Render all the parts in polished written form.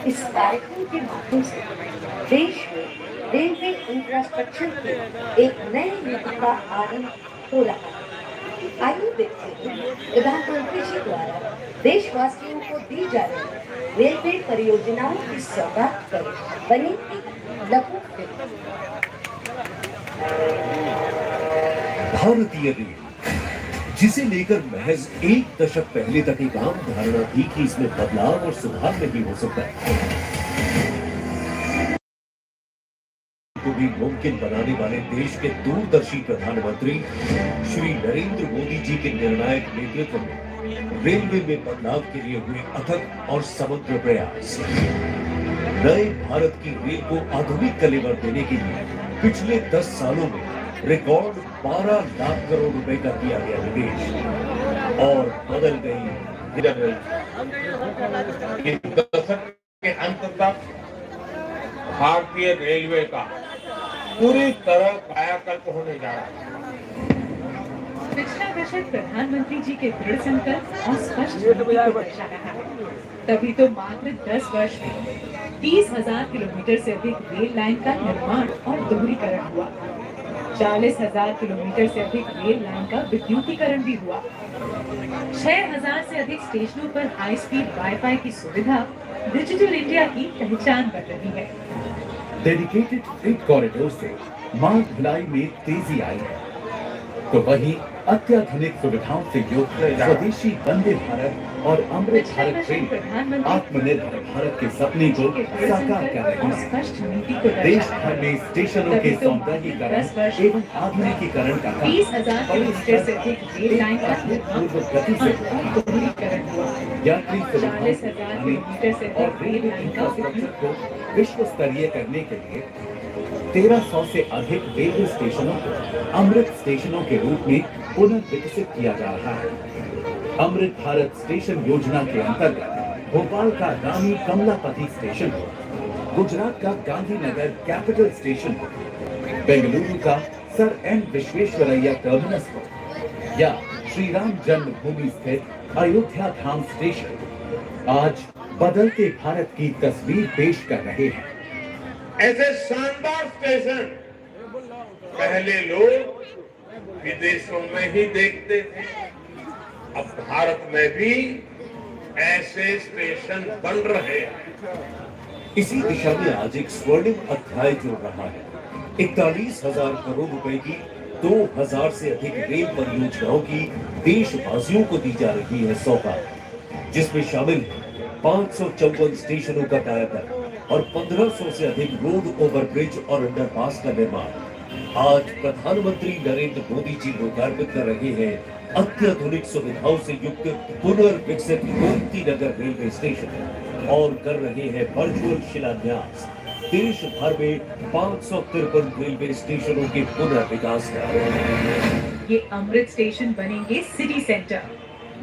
इस कार्यक्रम के माध्यम से देश में रेलवे इंफ्रास्ट्रक्चर के एक नए युग का आरंभ हो रहा है। आइए देखते हैं प्रधानमंत्री जी द्वारा देशवासियों को दी जा रही रेलवे परियोजनाओं की सौगात पर बनी एक लघु फिल्म। भारतीय रेल, जिसे लेकर महज एक दशक पहले तक एक आम धारणा थी कि इसमें बदलाव और सुधार नहीं हो सकता, को भी मुमकिन बनाने वाले देश के दूरदर्शी प्रधानमंत्री श्री नरेंद्र मोदी जी के निर्णायक नेतृत्व में रेलवे में बदलाव के लिए हुए अथक और समग्र प्रयास। नए भारत की रेल को आधुनिक कलेवर देने के लिए पिछले 10 सालों में रिकॉर्ड 12 लाख करोड़ रुपए का किया गया निवेश और बदल गई दशक के अंत तक भारतीय रेलवे का पूरी तरह कायाकल्प होने जा रहा है। पिछला दशक प्रधानमंत्री जी के दृढ़ संकल्प और स्पष्ट नीति को दर्शा रहा है। तभी तो मात्र 10 वर्ष में 30,000 किलोमीटर से अधिक रेल लाइन का निर्माण और दोहरीकरण हुआ। 40,000 किलोमीटर से अधिक रेल लाइन का विद्युतीकरण भी हुआ। 6,000 से अधिक स्टेशनों पर हाई स्पीड वाईफाई की सुविधा डिजिटल इंडिया की पहचान बन रही है। डेडिकेटेड फ्रेट कॉरिडोर से माल ढुलाई में तेजी आई है, तो वहीं अत्याधुनिक सुविधाओं से युक्त स्वदेशी वंदे भारत और अमृत भारत ट्रेन आत्मनिर्भर भारत के सपने को साकार कर रही है। देश भर में स्टेशनों के सौंदर्यीकरण एवं आधुनिकीकरण का काम 30,000 किलोमीटर से अधिक रेल लाइन का गति से दोहरीकरण हुआ। यात्री 40,000 किलोमीटर से और अधिक रेल रेल लाइन का इंफ्रास्ट्रक्चर को विश्व स्तरीय करने के लिए 1300 से अधिक रेलवे स्टेशनों को अमृत स्टेशनों के रूप में पुनर्विकसित किया जा रहा है। अमृत भारत स्टेशन योजना के अंतर्गत भोपाल का रानी कमलापति स्टेशन हो, गुजरात का गांधीनगर कैपिटल स्टेशन हो, बेंगलुरु का सर एम विश्वेश्वरैया टर्मिनस हो या श्री राम जन्मभूमि स्थित अयोध्या धाम स्टेशन आज बदलते भारत की तस्वीर पेश कर रहे हैं। ऐसे शानदार स्टेशन पहले लोग विदेशों में ही देखते थे, अब भारत में भी ऐसे स्टेशन बन रहे हैं। इसी दिशा में आज एक स्वर्णिम अध्याय जुड़ रहा है। 41,000 करोड़ रुपए की 2,000 से अधिक रेल परियोजनाओं की देशवासियों को दी जा रही है सौगात, जिसमें शामिल है 554 स्टेशनों का कायाकल्प और 1500 से अधिक रोड ओवरब्रिज और अंडरपास का निर्माण। आज प्रधानमंत्री नरेंद्र मोदी जी लोकार्पित कर रहे हैं अत्याधुनिक सुविधाओं से युक्त पुनर्विकसित गोमती नगर रेलवे स्टेशन और कर रहे हैं वर्चुअल शिलान्यास देश भर में 553 रेलवे स्टेशनों के पुनर्विकास का। ये अमृत स्टेशन बनेंगे सिटी सेंटर,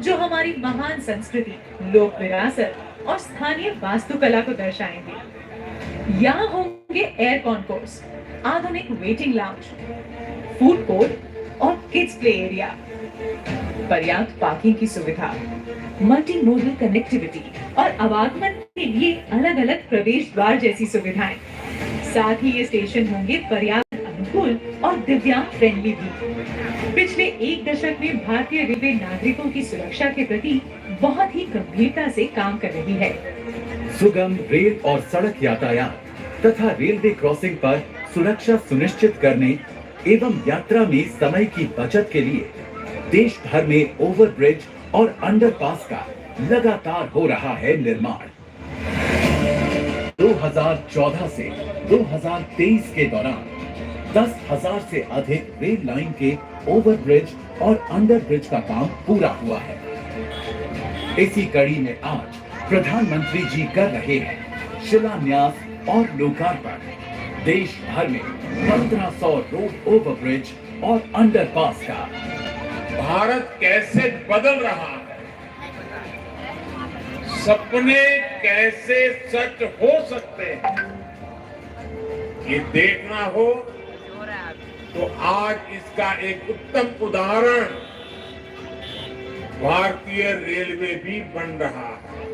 जो हमारी महान संस्कृति, लोक विरासत और स्थानीय वास्तुकला को दर्शाएंगे। यहाँ होंगे एयर कॉन्कोर्स, आधुनिक वेटिंग लाउंज, फूड कोर्ट और किड्स प्ले एरिया, पर्याप्त पार्किंग की सुविधा, मल्टी मोडल कनेक्टिविटी और आवागमन के लिए अलग अलग प्रवेश द्वार जैसी सुविधाएं। साथ ही ये स्टेशन होंगे पर्यावरण अनुकूल और दिव्यांग फ्रेंडली भी। पिछले एक दशक में भारतीय रेलवे नागरिकों की सुरक्षा के प्रति बहुत ही गंभीरता से काम कर रही है। सुगम रेल और सड़क यातायात तथा रेलवे क्रॉसिंग पर सुरक्षा सुनिश्चित करने एवं यात्रा में समय की बचत के लिए देश भर में ओवरब्रिज और अंडरपास का लगातार हो रहा है निर्माण। 2014 से 2023 के दौरान 10,000 से अधिक रेल लाइन के ओवरब्रिज और अंडरब्रिज का काम पूरा हुआ है। इसी कड़ी में आज प्रधानमंत्री जी कर रहे हैं शिलान्यास और लोकार्पण देश भर में 1500 रोड ओवरब्रिज और अंडरपास का। भारत कैसे बदल रहा है, सपने कैसे सच हो सकते हैं, ये देखना हो तो आज इसका एक उत्तम उदाहरण भारतीय रेलवे भी बन रहा है।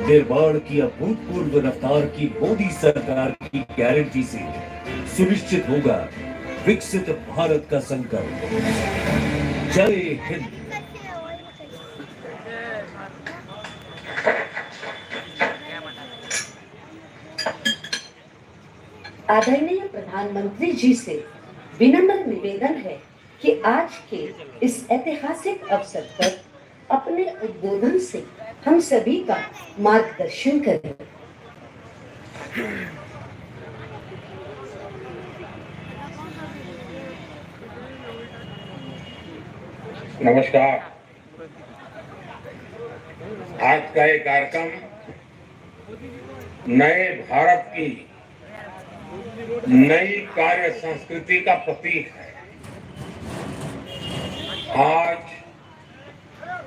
निर्माण की अभूतपूर्व रफ्तार की मोदी सरकार की गारंटी से सुनिश्चित होगा विकसित भारत का संकल्प। जय हिंद। आदरणीय प्रधानमंत्री जी से विनम्र निवेदन है कि आज के इस ऐतिहासिक अवसर पर अपने उद्बोधन से हम सभी का मार्गदर्शन करें। नमस्कार। आज का ये कार्यक्रम नए भारत की नई कार्य संस्कृति का प्रतीक है। आज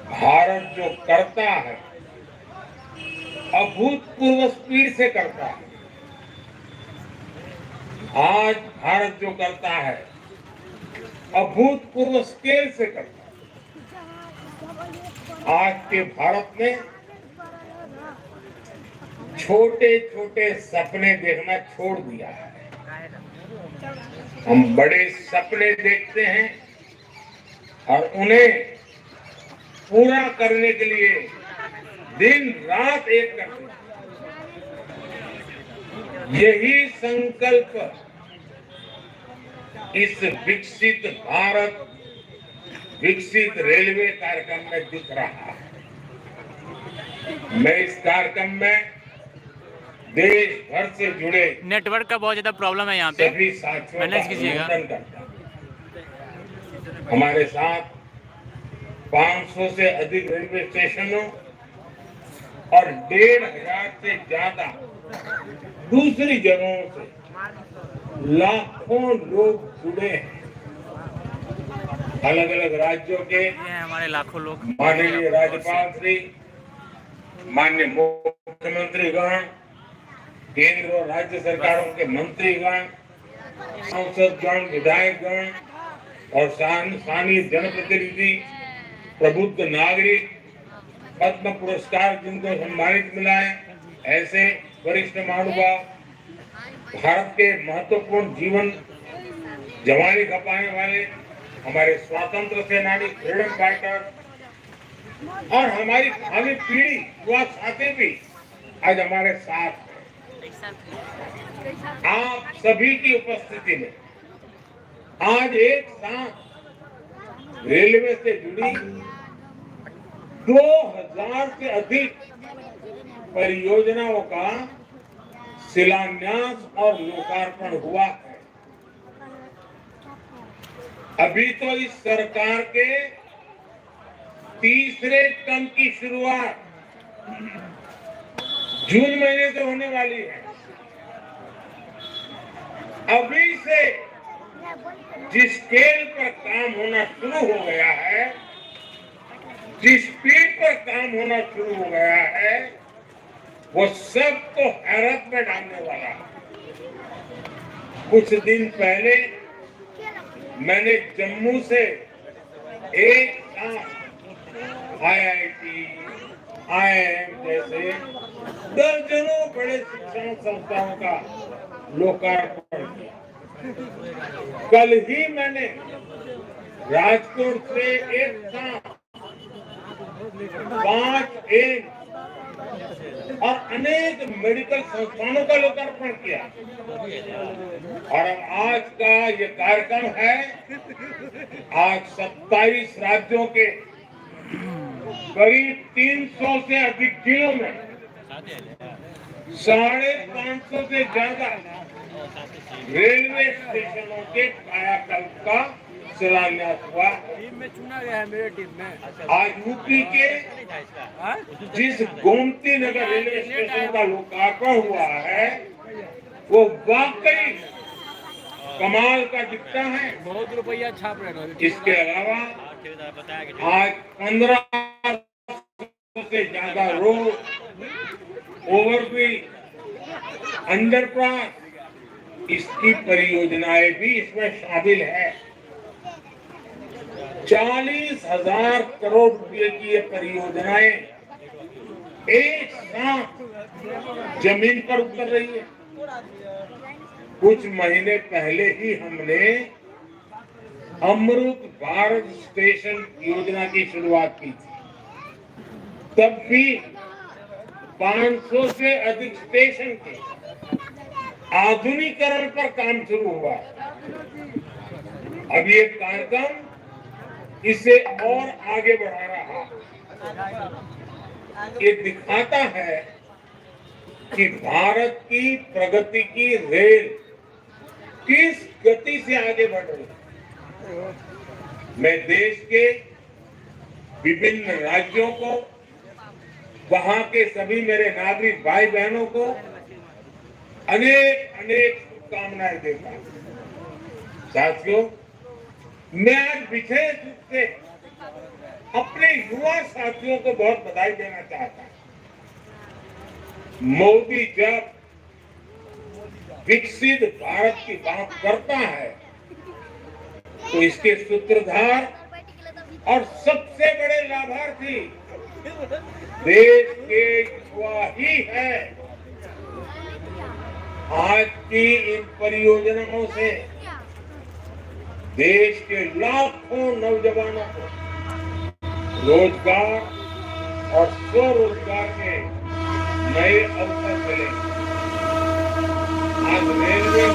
भारत जो करता है अभूतपूर्व स्पीड से करता है। आज भारत जो करता है अभूतपूर्व स्केल से करता है। आज के भारत में छोटे छोटे सपने देखना छोड़ दिया है। हम बड़े सपने देखते हैं और उन्हें पूरा करने के लिए दिन रात एक करते हैं। यही संकल्प इस विकसित भारत विकसित रेलवे कार्यक्रम में दिख रहा है। मैं इस कार्यक्रम में देश भर से जुड़े नेटवर्क का बहुत ज्यादा प्रॉब्लम है यहाँ पे, सभी साथियों का मैनेज कीजिएगा। अभिनंदन करता हूं। हमारे साथ 500 से अधिक रेलवे स्टेशनों और 1,500 से ज्यादा दूसरी जगहों से लाखों लोग जुड़े हैं। अलग अलग राज्यों के ये हैं हमारे लाखों लोग। माननीय राज्यपाल श्री, माननीय मुख्यमंत्रीगण, केंद्र और राज्य सरकारों के मंत्रीगण, सांसदगण, विधायकगण और स्थानीय जनप्रतिनिधि, प्रबुद्ध नागरिक, पद्म पुरस्कार जिनको सम्मानित मिला है, ऐसे वरिष्ठ महानुभाव, भारत के महत्वपूर्ण जीवन जवानी खपाने वाले हमारे स्वतंत्र सेनानी, फ्रीडम फाइटर और हमारी भावी पीढ़ी, युवा साथी भी आज हमारे साथ हैं। आप सभी की उपस्थिति में आज एक साथ रेलवे से जुड़ी 2000 से अधिक परियोजनाओं का शिलान्यास और लोकार्पण हुआ है। अभी तो इस सरकार के तीसरे टर्म की शुरुआत जून महीने से होने वाली है। अभी से जिस स्केल पर काम होना शुरू हो गया है, जिस स्पीड पर काम होना शुरू हो गया है, वो सब तो हैरत में डालने वाला है। कुछ दिन पहले मैंने जम्मू से एक साथ IIT, IIM जैसे दर्जनों बड़े शिक्षण संस्थाओं का लोकार्पण किया। कल ही मैंने राजकोट से एक साथ 5 एम्स और अनेक मेडिकल संस्थानों का लोकार्पण किया। और अब आज का ये कार्यक्रम है, आज 27 राज्यों के करीब 300 से अधिक जिलों में 550 से ज्यादा रेलवे स्टेशनों के कायाकल्प का शिलान्यास हुआ। चुना गया है मेरे टीम में। आज यूपी के जिस गोमती नगर रेलवे स्टेशन का लोकार्पण हुआ है, वो वाकई कमाल का दिखता है। बहुत रुपया छाप रहे हैं। इसके अलावा आज 15 से ज्यादा रोड, ओवरब्रिज, अंडरपास, इसकी परियोजनाएं भी इसमें शामिल है। 40,000 करोड़ रुपए की ये परियोजनाएं एक साथ जमीन पर उतर रही है। कुछ महीने पहले ही हमने अमृत भारत स्टेशन योजना की शुरुआत की थी। तब भी 500 से अधिक स्टेशन के आधुनिकीकरण पर काम शुरू हुआ। अब ये कार्यक्रम इसे और आगे बढ़ा रहा। ये दिखाता है कि भारत की प्रगति की रेल किस गति से आगे बढ़ रही है। मैं देश के विभिन्न राज्यों को, वहां के सभी मेरे नागरिक भाई बहनों को अनेक अनेक शुभकामनाएं देता हूं। साथियों, मैं आज विशेष रूप से अपने युवा साथियों को बहुत बधाई देना चाहता हूं। मोदी जब विकसित भारत की बात करता है तो इसके सूत्रधार और सबसे बड़े लाभार्थी देश के युवा ही है। आज की इन परियोजनाओं से देश के लाखों नौजवानों को रोजगार और स्वरोजगार के नए अवसर मिलेंगे। आज रेलवे